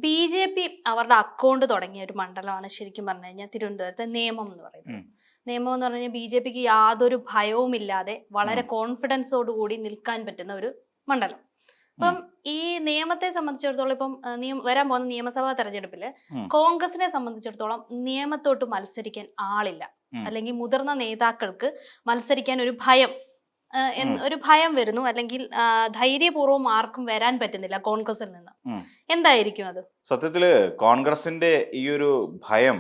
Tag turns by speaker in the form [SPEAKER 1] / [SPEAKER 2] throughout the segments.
[SPEAKER 1] BJP അവരുടെ account തുടങ്ങിയ ഒരു മണ്ഡലമാണ് ശരിക്കും പറഞ്ഞു കഴിഞ്ഞാൽ തിരുവനന്തപുരത്തെ നേമം എന്ന് പറയുന്നത്. നിയമം എന്ന് പറഞ്ഞു കഴിഞ്ഞാൽ ബി.ജെ.പിക്ക് യാതൊരു ഭയവും ഇല്ലാതെ വളരെ കോൺഫിഡൻസോട് കൂടി നിൽക്കാൻ പറ്റുന്ന ഒരു മണ്ഡലം. അപ്പം ഈ നിയമത്തെ സംബന്ധിച്ചിടത്തോളം ഇപ്പം വരാൻ പോകുന്ന നിയമസഭാ തെരഞ്ഞെടുപ്പില് കോൺഗ്രസിനെ സംബന്ധിച്ചിടത്തോളം നിയമത്തോട്ട് മത്സരിക്കാൻ ആളില്ല, അല്ലെങ്കിൽ മുതിർന്ന നേതാക്കൾക്ക് മത്സരിക്കാൻ ഒരു ഭയം വരുന്നു, അല്ലെങ്കിൽ ധൈര്യപൂർവ്വം ആർക്കും വരാൻ പറ്റുന്നില്ല കോൺഗ്രസിൽ നിന്ന്. എന്തായിരിക്കും അത്?
[SPEAKER 2] സത്യത്തില് കോൺഗ്രസിന്റെ ഈ ഒരു ഭയം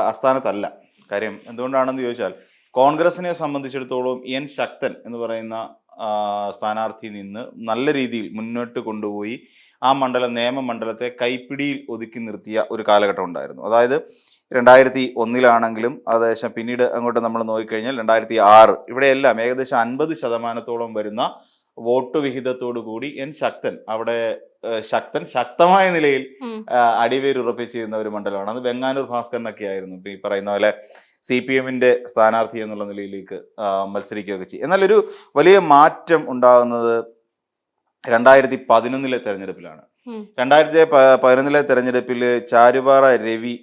[SPEAKER 2] അസ്ഥാനത്തല്ല. കാര്യം എന്തുകൊണ്ടാണെന്ന് ചോദിച്ചാൽ, കോൺഗ്രസിനെ സംബന്ധിച്ചിടത്തോളം എൻ ശക്തൻ എന്ന് പറയുന്ന സ്ഥാനാർത്ഥി നിന്ന് നല്ല രീതിയിൽ മുന്നോട്ട് കൊണ്ടുപോയി ആ നിയമമണ്ഡലത്തെ കൈപ്പിടിയിൽ ഒതുക്കി നിർത്തിയ ഒരു കാലഘട്ടം ഉണ്ടായിരുന്നു. അതായത് 2001 ഏകദേശം പിന്നീട് അങ്ങോട്ട് നമ്മൾ നോക്കിക്കഴിഞ്ഞാൽ 2006 ഇവിടെയെല്ലാം ഏകദേശം 50% വരുന്ന വോട്ട് വിഹിതത്തോടു കൂടി എൻ ശക്തൻ അവിടെ ശക്തമായ നിലയിൽ അടിവേരുറപ്പിച്ചിരുന്ന ഒരു മണ്ഡലമാണ്. അത് വെങ്ങാനൂർ ഭാസ്കരനൊക്കെ ആയിരുന്നു ഈ പറയുന്ന പോലെ CPM-ന്റെ സ്ഥാനാർത്ഥി എന്നുള്ള നിലയിലേക്ക് മത്സരിക്കുകയൊക്കെ ചെയ്യും. എന്നാൽ ഒരു വലിയ മാറ്റം ഉണ്ടാകുന്നത് 2011 തെരഞ്ഞെടുപ്പിലാണ്. 2011 തെരഞ്ഞെടുപ്പിൽ ചാരുപാറ രവി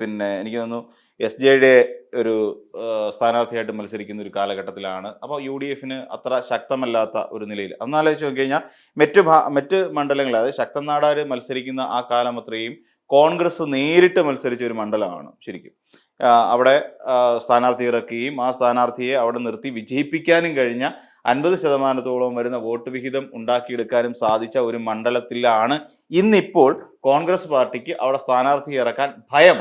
[SPEAKER 2] പിന്നെ എനിക്ക് തോന്നുന്നു SJ-യുടെ ഒരു സ്ഥാനാർത്ഥിയായിട്ട് മത്സരിക്കുന്ന ഒരു കാലഘട്ടത്തിലാണ്. അപ്പോൾ UDF-ന് അത്ര ശക്തമല്ലാത്ത ഒരു നിലയിൽ ഒന്നാലോചിച്ച് നോക്കി കഴിഞ്ഞാൽ മറ്റ് മണ്ഡലങ്ങൾ, അതായത് ശക്തൻ നാടാർ മത്സരിക്കുന്ന ആ കാലം അത്രയും കോൺഗ്രസ് നേരിട്ട് മത്സരിച്ച ഒരു മണ്ഡലമാണ് ശരിക്കും. അവിടെ സ്ഥാനാർത്ഥി ഇറക്കുകയും ആ സ്ഥാനാർത്ഥിയെ അവിടെ നിർത്തി വിജയിപ്പിക്കാനും കഴിഞ്ഞ 50% വരുന്ന വോട്ട് വിഹിതം ഉണ്ടാക്കിയെടുക്കാനും സാധിച്ച ഒരു മണ്ഡലത്തിലാണ് ഇന്നിപ്പോൾ കോൺഗ്രസ് പാർട്ടിക്ക് അവിടെ സ്ഥാനാർത്ഥി ഇറക്കാൻ ഭയം.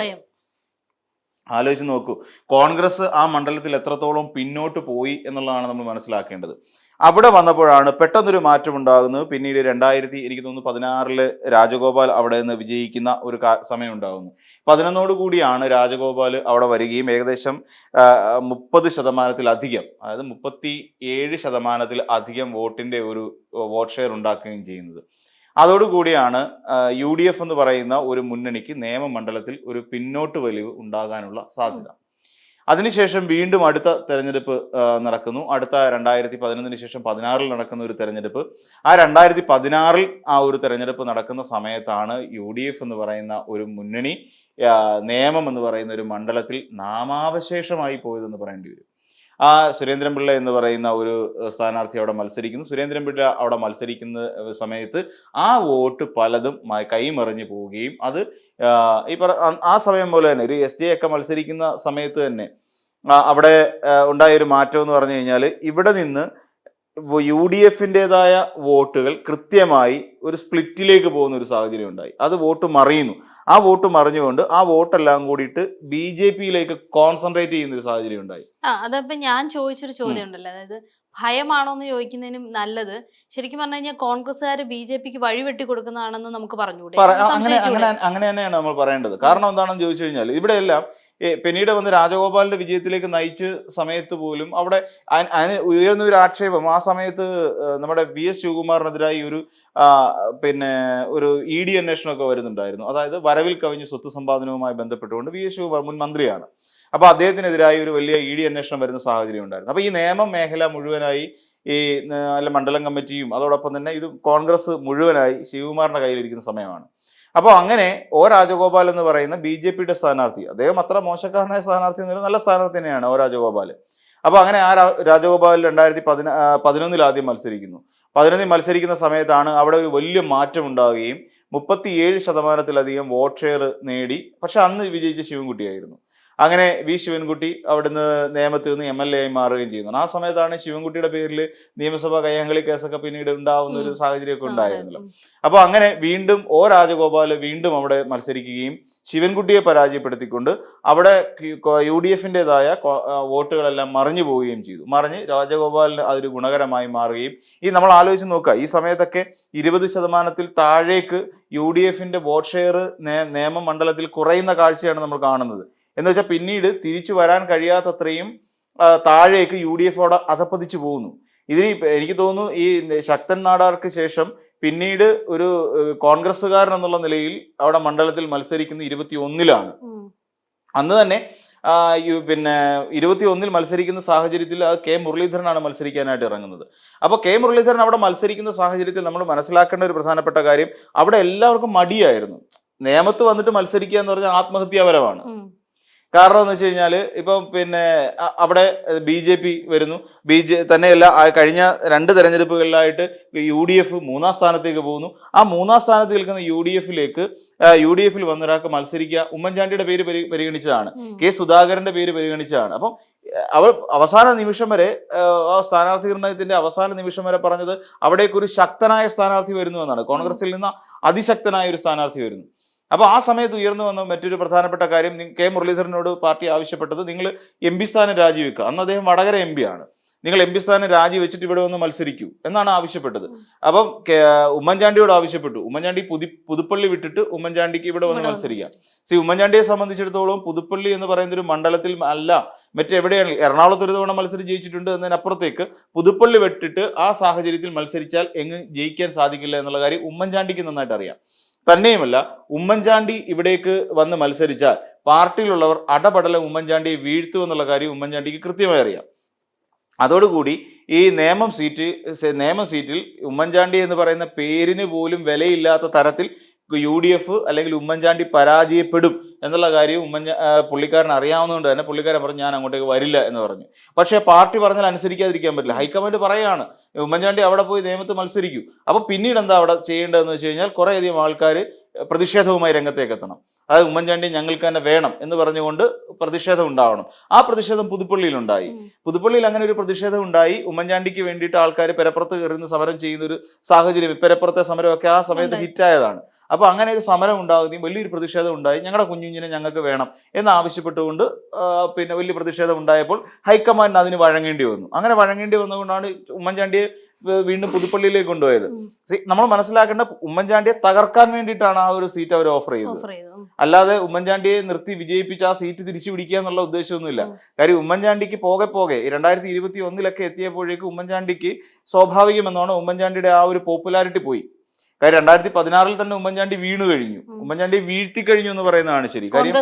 [SPEAKER 2] ആലോചിച്ച് നോക്കൂ, കോൺഗ്രസ് ആ മണ്ഡലത്തിൽ എത്രത്തോളം പിന്നോട്ട് പോയി എന്നുള്ളതാണ് നമ്മൾ മനസ്സിലാക്കേണ്ടത്. അവിടെ വന്നപ്പോഴാണ് പെട്ടെന്നൊരു മാറ്റം ഉണ്ടാകുന്നത്. പിന്നീട് 2016 രാജഗോപാൽ അവിടെ നിന്ന് വിജയിക്കുന്ന ഒരു സമയം ഉണ്ടാകുന്നു. 11 കൂടിയാണ് രാജഗോപാൽ അവിടെ വരികയും ഏകദേശം 30%-ലധികം, അതായത് 37%-ലധികം വോട്ടിന്റെ ഒരു വോട്ട് ഷെയർ ഉണ്ടാക്കുകയും ചെയ്യുന്നത്. അതോടുകൂടിയാണ് UDF എന്ന് പറയുന്ന ഒരു മുന്നണിക്ക് നിയമമണ്ഡലത്തിൽ ഒരു പിന്നോട്ട് വലിവ് ഉണ്ടാകാനുള്ള സാധ്യത. അതിനുശേഷം വീണ്ടും അടുത്ത തെരഞ്ഞെടുപ്പ് നടക്കുന്നു. അടുത്ത 2011 ശേഷം 2016 നടക്കുന്ന ഒരു തെരഞ്ഞെടുപ്പ്. ആ 2016 ആ ഒരു തെരഞ്ഞെടുപ്പ് നടക്കുന്ന സമയത്താണ് UDF എന്ന് പറയുന്ന ഒരു മുന്നണി നിയമം എന്ന് പറയുന്ന ഒരു മണ്ഡലത്തിൽ നാമാവശേഷമായി പോയതെന്ന് പറയേണ്ടി വരും. ആ സുരേന്ദ്രൻപിള്ള എന്ന് പറയുന്ന ഒരു സ്ഥാനാർത്ഥി അവിടെ മത്സരിക്കുന്നു. സുരേന്ദ്രൻപിള്ള അവിടെ മത്സരിക്കുന്ന സമയത്ത് ആ വോട്ട് പലതും കൈമറിഞ്ഞു പോവുകയും അത് ആ സമയം പോലെ തന്നെ ഒരു SJ ഒക്കെ മത്സരിക്കുന്ന സമയത്ത് തന്നെ അവിടെ ഉണ്ടായൊരു മാറ്റം എന്ന് പറഞ്ഞു കഴിഞ്ഞാൽ, ഇവിടെ നിന്ന് UDF-ൻ്റെതായ വോട്ടുകൾ കൃത്യമായി ഒരു സ്പ്ലിറ്റിലേക്ക് പോകുന്ന ഒരു സാഹചര്യം ഉണ്ടായി. അത് വോട്ട് മറിയുന്നു. ആ വോട്ട് മറിഞ്ഞുകൊണ്ട് ആ വോട്ടെല്ലാം കൂടിയിട്ട് BJP-യിലേക്ക് കോൺസെൻട്രേറ്റ് ചെയ്യുന്ന ഒരു സാഹചര്യം ഉണ്ടായി.
[SPEAKER 1] അതപ്പോ ഞാൻ ചോദിച്ചൊരു ചോദ്യം ഉണ്ടല്ലോ, അതായത് ഭയമാണോ എന്ന് ചോദിക്കുന്നതിനും നല്ലത് ശരിക്കും പറഞ്ഞു കഴിഞ്ഞാൽ കോൺഗ്രസ്സുകാർ BJP-ക്ക് വഴിവെട്ടി കൊടുക്കുന്നതാണെന്ന് നമുക്ക് പറഞ്ഞുകൂടെ?
[SPEAKER 2] അങ്ങനെ തന്നെയാണ് നമ്മൾ പറയേണ്ടത്. കാരണം എന്താണെന്ന് ചോദിച്ചു കഴിഞ്ഞാൽ, ഇവിടെ എല്ലാം പിന്നീട് വന്ന് രാജഗോപാലിന്റെ വിജയത്തിലേക്ക് നയിച്ച സമയത്ത് പോലും അവിടെ അതിന് ഉയർന്ന ഒരു ആക്ഷേപം ആ സമയത്ത് നമ്മുടെ VS ശിവകുമാറിനെതിരായി ഒരു ഒരു ED അന്വേഷണമൊക്കെ വരുന്നുണ്ടായിരുന്നു. അതായത് വരവിൽ കവിഞ്ഞ് സ്വത്ത് സമ്പാദനവുമായി ബന്ധപ്പെട്ടുകൊണ്ട് VS ശിവകുമാർ മുൻ മന്ത്രിയാണ്. അപ്പോൾ അദ്ദേഹത്തിനെതിരായി ഒരു വലിയ ED അന്വേഷണം വരുന്ന സാഹചര്യം ഉണ്ടായിരുന്നു. അപ്പോൾ ഈ നിയമ മേഖല മുഴുവനായി ഈ മണ്ഡലം കമ്മിറ്റിയും അതോടൊപ്പം തന്നെ ഇത് കോൺഗ്രസ് മുഴുവനായി ശിവകുമാറിന്റെ കയ്യിലിരിക്കുന്ന സമയമാണ്. അപ്പോൾ അങ്ങനെ രാജഗോപാൽ എന്ന് പറയുന്ന BJP-യുടെ സ്ഥാനാർത്ഥി, അദ്ദേഹം അത്ര മോശക്കാരനായ സ്ഥാനാർത്ഥി എന്നല്ല, നല്ല സ്ഥാനാർത്ഥി തന്നെയാണ് രാജഗോപാൽ. അപ്പോൾ അങ്ങനെ ആ രാജഗോപാൽ 2011 ആദ്യം മത്സരിക്കുന്നു. 2011 മത്സരിക്കുന്ന സമയത്താണ് അവിടെ ഒരു വലിയ മാറ്റം ഉണ്ടാവുകയും 37%-ലധികം വോട്ട് ഷെയർ നേടി. പക്ഷെ അന്ന് വിജയിച്ച ശിവൻകുട്ടിയായിരുന്നു. അങ്ങനെ ശിവൻകുട്ടി അവിടുന്ന് നിയമത്തിൽ നിന്ന് MLA ആയി മാറുകയും ചെയ്യുന്നു. ആ സമയത്താണ് ശിവൻകുട്ടിയുടെ പേരിൽ നിയമസഭാ കയ്യാങ്കളി കേസൊക്കെ പിന്നീട് ഉണ്ടാവുന്ന ഒരു സാഹചര്യമൊക്കെ ഉണ്ടായിരുന്നല്ലോ. അപ്പോൾ അങ്ങനെ വീണ്ടും രാജഗോപാൽ വീണ്ടും അവിടെ മത്സരിക്കുകയും ശിവൻകുട്ടിയെ പരാജയപ്പെടുത്തിക്കൊണ്ട് അവിടെ UDF-ൻ്റെതായ വോട്ടുകളെല്ലാം മറിഞ്ഞു പോവുകയും ചെയ്തു. മറിഞ്ഞ് രാജഗോപാലിന് അതൊരു ഗുണകരമായി മാറുകയും നമ്മൾ ആലോചിച്ച് നോക്കുക, ഈ സമയത്തൊക്കെ 20%-ൽ താഴേക്ക് UDF-ന്റെ വോട്ട് ഷെയർ നിയമമണ്ഡലത്തിൽ കുറയുന്ന കാഴ്ചയാണ് നമ്മൾ കാണുന്നത്. എന്ന് വെച്ചാൽ പിന്നീട് തിരിച്ചു വരാൻ കഴിയാത്തത്രയും താഴേക്ക് UDF അവിടെ അധപ്പതിച്ചു പോകുന്നു. ഇതിന് എനിക്ക് തോന്നുന്നു ഈ ശക്തൻ നാടാർക്ക് ശേഷം പിന്നീട് ഒരു കോൺഗ്രസ്സുകാരൻ എന്നുള്ള നിലയിൽ അവിടെ മണ്ഡലത്തിൽ മത്സരിക്കുന്ന 21-ലാണ്. അന്ന് തന്നെ പിന്നെ 21 മത്സരിക്കുന്ന സാഹചര്യത്തിൽ കെ മുരളീധരനാണ് മത്സരിക്കാനായിട്ട് ഇറങ്ങുന്നത്. അപ്പോൾ കെ മുരളീധരൻ അവിടെ മത്സരിക്കുന്ന സാഹചര്യത്തിൽ നമ്മൾ മനസ്സിലാക്കേണ്ട ഒരു പ്രധാനപ്പെട്ട കാര്യം, അവിടെ എല്ലാവർക്കും മടിയായിരുന്നു. നേമത്ത് വന്നിട്ട് മത്സരിക്കുക എന്ന് പറഞ്ഞാൽ ആത്മഹത്യാപരമാണ്. കാരണം എന്ന് വെച്ച് കഴിഞ്ഞാൽ ഇപ്പം പിന്നെ അവിടെ BJP വരുന്നു. തന്നെയല്ല കഴിഞ്ഞ 2 തെരഞ്ഞെടുപ്പുകളിലായിട്ട് UDF 3-ാം സ്ഥാനത്തേക്ക് പോകുന്നു. ആ 3-ാം സ്ഥാനത്ത് നിൽക്കുന്ന UDF-ൽ വന്നൊരാൾക്ക് മത്സരിക്കുക ഉമ്മൻചാണ്ടിയുടെ പേര് പരിഗണിച്ചതാണ്, കെ സുധാകരന്റെ പേര് പരിഗണിച്ചതാണ്. അപ്പം അവർ അവസാന നിമിഷം വരെ ആ സ്ഥാനാർത്ഥി നിർണയത്തിന്റെ അവസാന നിമിഷം വരെ പറഞ്ഞത് അവിടേക്ക് ഒരു ശക്തനായ സ്ഥാനാർത്ഥി വരുന്നു എന്നാണ്. കോൺഗ്രസിൽ നിന്ന് അതിശക്തനായ ഒരു സ്ഥാനാർത്ഥി വരുന്നു. അപ്പോൾ ആ സമയത്ത് ഉയർന്നു വന്ന മറ്റൊരു പ്രധാനപ്പെട്ട കാര്യം, കെ മുരളീധരനോട് പാർട്ടി ആവശ്യപ്പെട്ടത് നിങ്ങൾ MP സ്ഥാനം രാജിവെക്കുക. അന്ന് അദ്ദേഹം വടകര MP ആണ്. നിങ്ങൾ MP സ്ഥാനം രാജിവെച്ചിട്ട് ഇവിടെ വന്ന് മത്സരിക്കൂ എന്നാണ് ആവശ്യപ്പെട്ടത്. അപ്പം ഉമ്മൻചാണ്ടിയോട് ആവശ്യപ്പെട്ടു, ഉമ്മൻചാണ്ടി പുതുപ്പള്ളി വിട്ടിട്ട് ഉമ്മൻചാണ്ടിക്ക് ഇവിടെ വന്ന് മത്സരിക്കാം. ഉമ്മൻചാണ്ടിയെ സംബന്ധിച്ചിടത്തോളം പുതുപ്പള്ളി എന്ന് പറയുന്ന ഒരു മണ്ഡലത്തിൽ അല്ല, മറ്റെവിടെയാണ് എറണാകുളത്ത് ഒരു തവണ മത്സരം ജയിച്ചിട്ടുണ്ട് എന്നതിനപ്പുറത്തേക്ക് പുതുപ്പള്ളി വിട്ടിട്ട് ആ സാഹചര്യത്തിൽ മത്സരിച്ചാൽ എങ്ങ് ജയിക്കാൻ സാധിക്കില്ല എന്നുള്ള കാര്യം ഉമ്മൻചാണ്ടിക്ക് നന്നായിട്ട് അറിയാം. തന്നെയുമല്ല, ഉമ്മൻചാണ്ടി ഇവിടേക്ക് വന്ന് മത്സരിച്ചാൽ പാർട്ടിയിലുള്ളവർ അടപടലം ഉമ്മൻചാണ്ടിയെ വീഴ്ത്തുമെന്നുള്ള കാര്യം ഉമ്മൻചാണ്ടിക്ക് കൃത്യമായി അറിയാം. അതോടുകൂടി ഈ നേമം സീറ്റിൽ ഉമ്മൻചാണ്ടി എന്ന് പറയുന്ന പേരിന് പോലും വിലയില്ലാത്ത തരത്തിൽ UDF അല്ലെങ്കിൽ ഉമ്മൻചാണ്ടി പരാജയപ്പെടും എന്നുള്ള കാര്യം പുള്ളിക്കാരൻ അറിയാവുന്നതുകൊണ്ട് തന്നെ പുള്ളിക്കാരൻ പറഞ്ഞു ഞാൻ അങ്ങോട്ടേക്ക് വരില്ല എന്ന് പറഞ്ഞു. പക്ഷേ പാർട്ടി പറഞ്ഞാൽ അനുസരിക്കാതിരിക്കാൻ പറ്റില്ല. ഹൈക്കമാൻഡ് പറയാണ് ഉമ്മൻചാണ്ടി അവിടെ പോയി നേമത്ത് മത്സരിക്കൂ. അപ്പൊ പിന്നീട് എന്താ അവിടെ ചെയ്യേണ്ടതെന്ന് വെച്ച് കഴിഞ്ഞാൽ കുറേയധികം ആൾക്കാർ പ്രതിഷേധവുമായി രംഗത്തേക്ക് എത്തണം. അതായത് ഉമ്മൻചാണ്ടി ഞങ്ങൾക്ക് തന്നെ വേണം എന്ന് പറഞ്ഞുകൊണ്ട് പ്രതിഷേധം ഉണ്ടാവണം. ആ പ്രതിഷേധം പുതുപ്പള്ളിയിലുണ്ടായി. പുതുപ്പള്ളിയിൽ അങ്ങനെ ഒരു പ്രതിഷേധം ഉണ്ടായി. ഉമ്മൻചാണ്ടിക്ക് വേണ്ടിയിട്ട് ആൾക്കാർ പെരപ്പുറത്ത് കയറുന്ന സമരം ചെയ്യുന്ന ഒരു സാഹചര്യം, പെരപ്പുറത്തെ സമരമൊക്കെ ആ സമയത്ത് ഹിറ്റായതാണ്. അപ്പൊ അങ്ങനെ ഒരു സമരം ഉണ്ടാകുകയും വലിയൊരു പ്രതിഷേധം ഉണ്ടായി. ഞങ്ങളുടെ കുഞ്ഞിനെ ഞങ്ങൾക്ക് വേണം എന്നാവശ്യപ്പെട്ടുകൊണ്ട് പിന്നെ വലിയ പ്രതിഷേധം ഉണ്ടായപ്പോൾ ഹൈക്കമാൻഡ് അതിന് വഴങ്ങേണ്ടി വന്നു. അങ്ങനെ വഴങ്ങേണ്ടി വന്നുകൊണ്ടാണ് ഉമ്മൻചാണ്ടിയെ വീണ്ടും പുതുപ്പള്ളിയിലേക്ക് കൊണ്ടുപോയത്. നമ്മൾ മനസ്സിലാക്കേണ്ട, ഉമ്മൻചാണ്ടിയെ തകർക്കാൻ വേണ്ടിയിട്ടാണ് ആ ഒരു സീറ്റ് അവർ ഓഫർ ചെയ്തത്. അല്ലാതെ ഉമ്മൻചാണ്ടിയെ നിർത്തി വിജയിപ്പിച്ച് ആ സീറ്റ് തിരിച്ചു പിടിക്കുക എന്നുള്ള ഉദ്ദേശമൊന്നുമില്ല. കാര്യം ഉമ്മൻചാണ്ടിക്ക് പോകെ 2021 എത്തിയപ്പോഴേക്കും ഉമ്മൻചാണ്ടിക്ക് സ്വാഭാവികമെന്നാണ് ഉമ്മൻചാണ്ടിയുടെ ആ ഒരു പോപ്പുലാരിറ്റി പോയി. കാര്യം 2016 തന്നെ ഉമ്മൻചാണ്ടി വീണു കഴിഞ്ഞു, ഉമ്മൻചാണ്ടി വീഴ്ത്തി കഴിഞ്ഞു എന്ന് പറയുന്നതാണ് ശരി. കാര്യം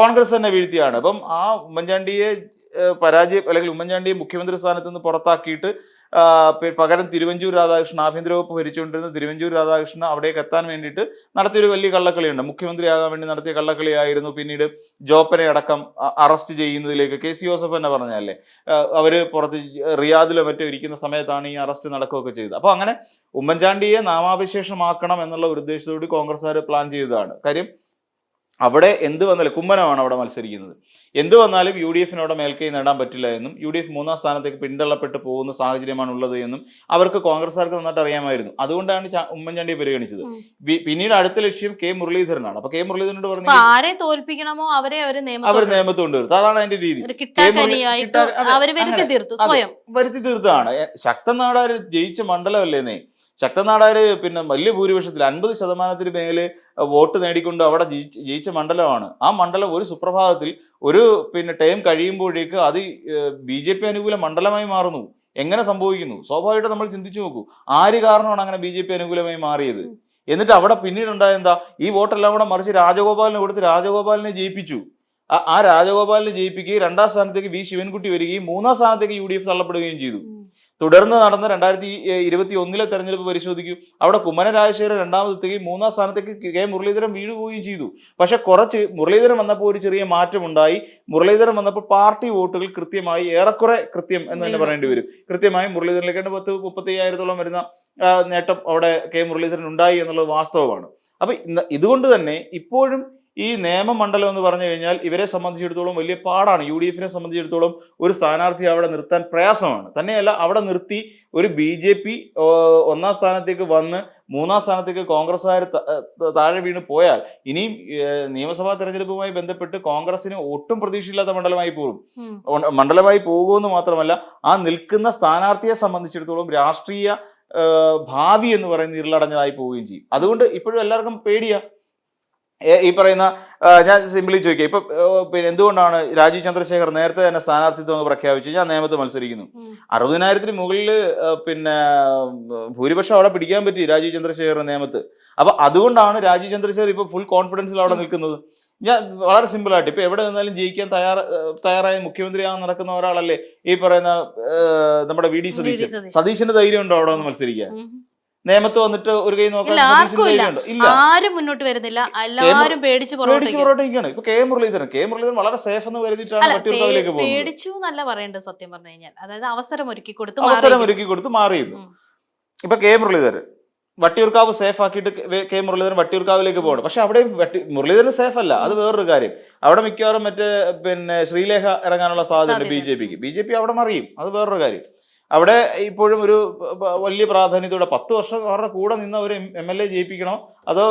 [SPEAKER 2] കോൺഗ്രസ് തന്നെ വീഴ്ത്തിയാണ്. അപ്പം ആ ഉമ്മൻചാണ്ടിയെ അല്ലെങ്കിൽ ഉമ്മൻചാണ്ടിയെ മുഖ്യമന്ത്രി സ്ഥാനത്ത് നിന്ന് പുറത്താക്കിയിട്ട് പകരം തിരുവഞ്ചൂർ രാധാകൃഷ്ണൻ, ആഭ്യന്തര വകുപ്പ് ഭരിച്ചുകൊണ്ടിരുന്ന തിരുവഞ്ചൂർ രാധാകൃഷ്ണൻ അവിടേക്ക് എത്താൻ വേണ്ടിയിട്ട് നടത്തിയൊരു വലിയ കള്ളക്കളിയുണ്ട്. മുഖ്യമന്ത്രിയാകാൻ വേണ്ടി നടത്തിയ കള്ളക്കളിയായിരുന്നു. പിന്നീട് ജോപ്പനെ അടക്കം അറസ്റ്റ് ചെയ്യുന്നതിലേക്ക് KC ജോസഫ് തന്നെ പറഞ്ഞല്ലേ, അവര് പുറത്ത് റിയാദിലോ മറ്റോ ഇരിക്കുന്ന സമയത്താണ് ഈ അറസ്റ്റ് നടക്കുകയൊക്കെ ചെയ്തത്. അപ്പൊ അങ്ങനെ ഉമ്മൻചാണ്ടിയെ നാമാവിശേഷമാക്കണം എന്നുള്ള ഒരു ഉദ്ദേശത്തോടെ കോൺഗ്രസ്സുകാർ പ്ലാൻ ചെയ്തതാണ്. കാര്യം അവിടെ എന്ത് വന്നാലും കുമ്മനമാണ് അവിടെ മത്സരിക്കുന്നത്, എന്ത് വന്നാലും UDF-ന് അവിടെ മേൽക്കൈ നേടാൻ പറ്റില്ല എന്നും UDF 3-ാം സ്ഥാനത്തേക്ക് പിന്തള്ളപ്പെട്ട് പോകുന്ന സാഹചര്യമാണ് ഉള്ളത് എന്നും അവർക്ക് കോൺഗ്രസ്സുകാർക്ക് നന്നായിട്ട് അറിയാമായിരുന്നു. അതുകൊണ്ടാണ് ഉമ്മൻചാണ്ടിയെ പരിഗണിച്ചത്. പിന്നീട് അടുത്ത ലക്ഷ്യം കെ മുരളീധരനാണ്. അപ്പൊ കെ മുരളീധരനോട് പറഞ്ഞു
[SPEAKER 1] ആരെ തോൽപ്പിക്കണമോ അവർ
[SPEAKER 2] നേമത്ത് കൊണ്ടുവരും. അതാണ് അതിന്റെ രീതി. വരുത്തി തീർത്താണ്. ശക്തൻ നാടാര് ജയിച്ച മണ്ഡലമല്ലേന്നേ. ശക്തനാടാര് പിന്നെ വലിയ ഭൂരിപക്ഷത്തിൽ 50% മേലെ വോട്ട് നേടിക്കൊണ്ട് അവിടെ ജയിച്ച മണ്ഡലമാണ്. ആ മണ്ഡലം ഒരു സുപ്രഭാതത്തിൽ ഒരു ടൈം കഴിയുമ്പോഴേക്ക് അത് BJP അനുകൂല മണ്ഡലമായി മാറുന്നു. എങ്ങനെ സംഭവിക്കുന്നു? സ്വാഭാവികമായിട്ട് നമ്മൾ ചിന്തിച്ചു നോക്കൂ, ആര് കാരണമാണ് അങ്ങനെ BJP അനുകൂലമായി മാറിയത്? എന്നിട്ട് അവിടെ പിന്നീട് ഉണ്ടായ എന്താ, ഈ വോട്ടെല്ലാം കൂടെ മറിച്ച് രാജഗോപാലിനെ കൊടുത്ത് രാജഗോപാലിനെ ജയിപ്പിച്ചു. ആ രാജഗോപാലിനെ ജയിപ്പിക്കുകയും 2-ാം സ്ഥാനത്തേക്ക് V ശിവൻകുട്ടി വരികയും 3-ാം സ്ഥാനത്തേക്ക് UDF തള്ളപ്പെടുകയും ചെയ്തു. തുടർന്ന് നടന്ന 2021 തെരഞ്ഞെടുപ്പ് പരിശോധിക്കൂ, അവിടെ കുമ്മന രാജശേഖരൻ 2ാമതെത്തുകയും 3-ാം സ്ഥാനത്തേക്ക് കെ മുരളീധരൻ വീഴുകയും ചെയ്തു. പക്ഷെ കുറച്ച് മുരളീധരൻ വന്നപ്പോൾ ഒരു ചെറിയ മാറ്റമുണ്ടായി. മുരളീധരൻ വന്നപ്പോൾ പാർട്ടി വോട്ടുകൾ കൃത്യമായി, ഏറെക്കുറെ കൃത്യം എന്ന് തന്നെ പറയേണ്ടി വരും, കൃത്യമായി മുരളീധരനിലേക്ക് 35,000-ഓളം വരുന്ന നേട്ടം അവിടെ കെ മുരളീധരൻ ഉണ്ടായി എന്നുള്ളത് വാസ്തവമാണ്. അപ്പൊ ഇതുകൊണ്ട് തന്നെ ഇപ്പോഴും ഈ നിയമമണ്ഡലം എന്ന് പറഞ്ഞു കഴിഞ്ഞാൽ ഇവരെ സംബന്ധിച്ചിടത്തോളം വലിയ പാടാണ്. UDF-നെ സംബന്ധിച്ചിടത്തോളം ഒരു സ്ഥാനാർത്ഥി അവിടെ നിർത്താൻ പ്രയാസമാണ്. തന്നെയല്ല, അവിടെ നിർത്തി ഒരു BJP 1-ാം സ്ഥാനത്തേക്ക് വന്ന് 3-ാം സ്ഥാനത്തേക്ക് കോൺഗ്രസ്സുകാർ താഴെ വീണ് പോയാൽ ഇനിയും നിയമസഭാ തെരഞ്ഞെടുപ്പുമായി ബന്ധപ്പെട്ട് കോൺഗ്രസിന് ഒട്ടും പ്രതീക്ഷയില്ലാത്ത മണ്ഡലമായി പോകുമെന്ന് മാത്രമല്ല, ആ നിൽക്കുന്ന സ്ഥാനാർത്ഥിയെ സംബന്ധിച്ചിടത്തോളം രാഷ്ട്രീയ ഭാവി എന്ന് പറയുന്ന ഇരുളടഞ്ഞതായി പോവുകയും ചെയ്യും. അതുകൊണ്ട് ഇപ്പോഴും എല്ലാവർക്കും പേടിയാ. ഈ പറയുന്ന ഞാൻ സിംപിളി ചോദിക്കുക, ഇപ്പൊ എന്തുകൊണ്ടാണ് രാജീവ് ചന്ദ്രശേഖർ നേരത്തെ തന്നെ സ്ഥാനാർത്ഥിത്വം പ്രഖ്യാപിച്ചു, ഞാൻ നേമത്ത് മത്സരിക്കുന്നു. 60,000-ന് മുകളിൽ ഭൂരിപക്ഷം അവിടെ പിടിക്കാൻ പറ്റി രാജീവ് ചന്ദ്രശേഖർ നേമത്ത്. അപ്പൊ അതുകൊണ്ടാണ് രാജീവ് ചന്ദ്രശേഖർ ഇപ്പൊ ഫുൾ കോൺഫിഡൻസിൽ അവിടെ നിൽക്കുന്നത്. ഞാൻ വളരെ സിമ്പിൾ ആയിട്ട് ഇപ്പൊ എവിടെ നിന്നാലും ജയിക്കാൻ തയ്യാറായ മുഖ്യമന്ത്രിയാകാൻ നടക്കുന്ന ഒരാളല്ലേ ഈ പറയുന്ന നമ്മുടെ വി ഡി സതീശൻ. സതീശന്റെ ധൈര്യം ഉണ്ടോ അവിടെ ഒന്ന് മത്സരിക്കാൻ? നേമത്ത് വന്നിട്ട് ഒരു കൈ നോക്കാൻ ഇല്ല,
[SPEAKER 1] ആരും മുന്നോട്ട് വരുന്നില്ല, എല്ലാവരും പേടിച്ച്
[SPEAKER 2] പുറകോട്ടേക്കാണ്. ഇപ്പൊ കെ മുരളീധരൻ വളരെ സേഫ് എന്ന് കരുതിയിട്ടാണ് വട്ടിയൂർക്കാവിലേക്ക് പോകുന്നത്.
[SPEAKER 1] പേടിച്ചു എന്നല്ല പറയേണ്ടത് സത്യം പറഞ്ഞു കഴിഞ്ഞാൽ, അതായത് അവസരം ഒരുക്കി കൊടുത്ത്
[SPEAKER 2] മാറിയത്. ഇപ്പൊ കെ മുരളീധരൻ വട്ടിയൂർക്കാവ് സേഫ് ആക്കിയിട്ട് കെ മുരളീധരൻ വട്ടിയൂർക്കാവിലേക്ക് പോകണം. പക്ഷെ അവിടെ മുരളീധരൻ സേഫ് അല്ല, അത് വേറൊരു കാര്യം. അവിടെ മിക്കവാറും മറ്റേ ശ്രീലേഖ ഇറങ്ങാനുള്ള സാധ്യതയുണ്ട് ബി ജെ പി അവിടെ മറിയും, അത് വേറൊരു കാര്യം. അവിടെ ഇപ്പോഴും ഒരു വലിയ പ്രാധാന്യത്തോടെ 10 വർഷം അവരുടെ കൂടെ നിന്ന് ഒരു MLA ജയിപ്പിക്കണോ അതോ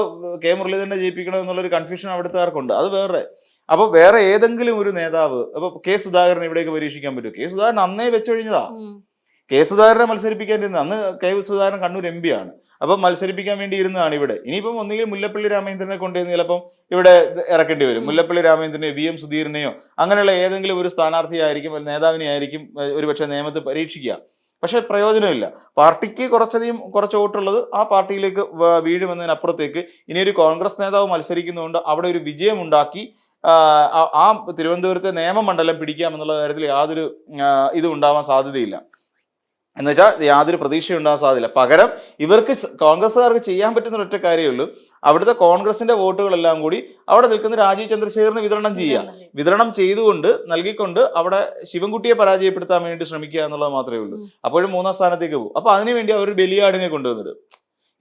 [SPEAKER 2] കെ മുരളീധരനെ ജയിപ്പിക്കണോ എന്നുള്ളൊരു കൺഫ്യൂഷൻ അവിടുത്തുകാർക്കുണ്ട്, അത് വേറെ. അപ്പൊ വേറെ ഏതെങ്കിലും ഒരു നേതാവ്, അപ്പൊ കെ സുധാകരൻ ഇവിടേക്ക് പരീക്ഷിക്കാൻ പറ്റുമോ? കെ സുധാകരൻ അന്നേ വെച്ചൊഴിഞ്ഞതാ. കെ സുധാകരനെ മത്സരിപ്പിക്കാൻ അന്ന് കെ സുധാകരൻ കണ്ണൂർ MP ആണ്. അപ്പൊ മത്സരിപ്പിക്കാൻ വേണ്ടി ഇരുന്നതാണ് ഇവിടെ. ഇനിയിപ്പം ഒന്നുകിൽ മുല്ലപ്പള്ളി രാമചന്ദ്രനെ കൊണ്ടുവന്ന് ചിലപ്പം ഇവിടെ ഇറക്കേണ്ടി വരും. മുല്ലപ്പള്ളി രാമചന്ദ്രനെയോ VM സുധീരനെയോ അങ്ങനെയുള്ള ഏതെങ്കിലും ഒരു സ്ഥാനാർത്ഥിയായിരിക്കും, നേതാവിനെ ആയിരിക്കും ഒരുപക്ഷെ നിയമത്ത് പരീക്ഷിക്കുക. പക്ഷെ പ്രയോജനമില്ല. പാർട്ടിക്ക് കുറച്ച് വോട്ടുള്ളത് ആ പാർട്ടിയിലേക്ക് വീഴുമെന്നതിനപ്പുറത്തേക്ക് ഇനിയൊരു കോൺഗ്രസ് നേതാവ് മത്സരിക്കുന്നതുകൊണ്ട് അവിടെ ഒരു വിജയം ഉണ്ടാക്കി ആ തിരുവനന്തപുരത്തെ നിയമമണ്ഡലം പിടിക്കാമെന്നുള്ള കാര്യത്തിൽ യാതൊരു ഇതും ഉണ്ടാവാൻ സാധ്യതയില്ല. എന്നുവെച്ചാൽ യാതൊരു പ്രതീക്ഷയും ഉണ്ടാകാൻ സാധ്യതയില്ല. പകരം ഇവർക്ക് കോൺഗ്രസ്സുകാർക്ക് ചെയ്യാൻ പറ്റുന്ന ഒരൊറ്റ കാര്യമേ ഉള്ളൂ, അവിടുത്തെ കോൺഗ്രസിന്റെ വോട്ടുകളെല്ലാം കൂടി അവിടെ നിൽക്കുന്ന രാജീവ് ചന്ദ്രശേഖറിന് വിതരണം ചെയ്തുകൊണ്ട് നൽകിക്കൊണ്ട് അവിടെ ശിവൻകുട്ടിയെ പരാജയപ്പെടുത്താൻ വേണ്ടി ശ്രമിക്കുക എന്നുള്ളത് മാത്രമേ ഉള്ളൂ. അപ്പോഴും 3ാം സ്ഥാനത്തേക്ക് പോകും. അപ്പൊ അതിനുവേണ്ടി അവർ ബലിയാടിനെ കൊണ്ടുവന്നത്.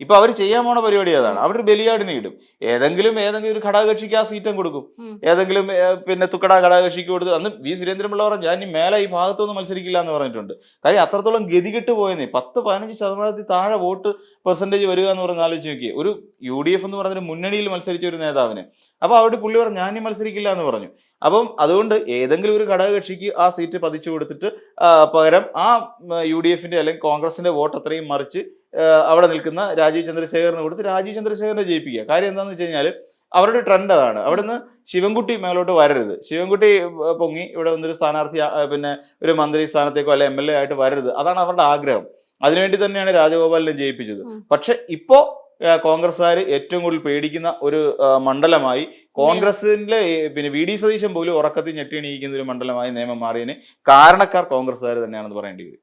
[SPEAKER 2] ഇപ്പൊ അവർ ചെയ്യാൻ പോണ പരിപാടി അതാണ്. അവർ ബലിയാടിനെ ഇടും. ഏതെങ്കിലും ഒരു ഘടകകക്ഷിക്ക് ആ സീറ്റും കൊടുക്കും. ഏതെങ്കിലും തുക്കട ഘടകകക്ഷിക്ക് കൊടുത്ത്. അന്ന് വി സുരേന്ദ്രൻപിള്ള പറഞ്ഞു ഞാൻ ഇനി മേലെ ഈ ഭാഗത്തൊന്നും മത്സരിക്കില്ല എന്ന് പറഞ്ഞിട്ടുണ്ട്. കാര്യം അത്രത്തോളം ഗതികെട്ട് പോയെന്നേ. 10-15% താഴെ വോട്ട് പെർസെന്റേജ് വരിക എന്ന് പറഞ്ഞ് ആലോചിച്ച് നോക്കിയേ. ഒരു UDF എന്ന് പറഞ്ഞൊരു മുന്നണിയിൽ മത്സരിച്ച ഒരു നേതാവിന്. അപ്പൊ അവിടെ പുള്ളി പറഞ്ഞു ഞാൻ ഇനി മത്സരിക്കില്ല എന്ന് പറഞ്ഞു. അപ്പം അതുകൊണ്ട് ഏതെങ്കിലും ഒരു ഘടകകക്ഷിക്ക് ആ സീറ്റ് പതിച്ചു കൊടുത്തിട്ട് പകരം ആ UDFന്റെ അല്ലെങ്കിൽ കോൺഗ്രസിന്റെ വോട്ട് അത്രയും മറിച്ച് അവിടെ നിൽക്കുന്ന രാജീവ് ചന്ദ്രശേഖറിന് കൊടുത്ത് രാജീവ് ചന്ദ്രശേഖരനെ ജയിപ്പിക്കുക. കാര്യം എന്താണെന്ന് വെച്ച് കഴിഞ്ഞാൽ അവരുടെ ട്രെൻഡ് അതാണ്. അവിടുന്ന് ശിവൻകുട്ടി മേലോട്ട് വരരുത്, ശിവൻകുട്ടി പൊങ്ങി ഇവിടെ വന്നൊരു സ്ഥാനാർത്ഥി ഒരു മന്ത്രി സ്ഥാനത്തേക്കോ അല്ലെ MLA ആയിട്ട് വരരുത്, അതാണ് അവരുടെ ആഗ്രഹം. അതിനുവേണ്ടി തന്നെയാണ് രാജഗോപാലിനെ ജയിപ്പിച്ചത്. പക്ഷെ ഇപ്പോ കോൺഗ്രസ്സുകാർ ഏറ്റവും കൂടുതൽ പേടിക്കുന്ന ഒരു മണ്ഡലമായി കോൺഗ്രസിന്റെ VD സതീശൻ പോലും ഉറക്കത്തിൽ ഞെട്ടിയണിയിക്കുന്ന ഒരു മണ്ഡലമായി നിയമം മാറിയതിന് കാരണക്കാർ കോൺഗ്രസ്സുകാർ തന്നെയാണെന്ന് പറയേണ്ടി വരും.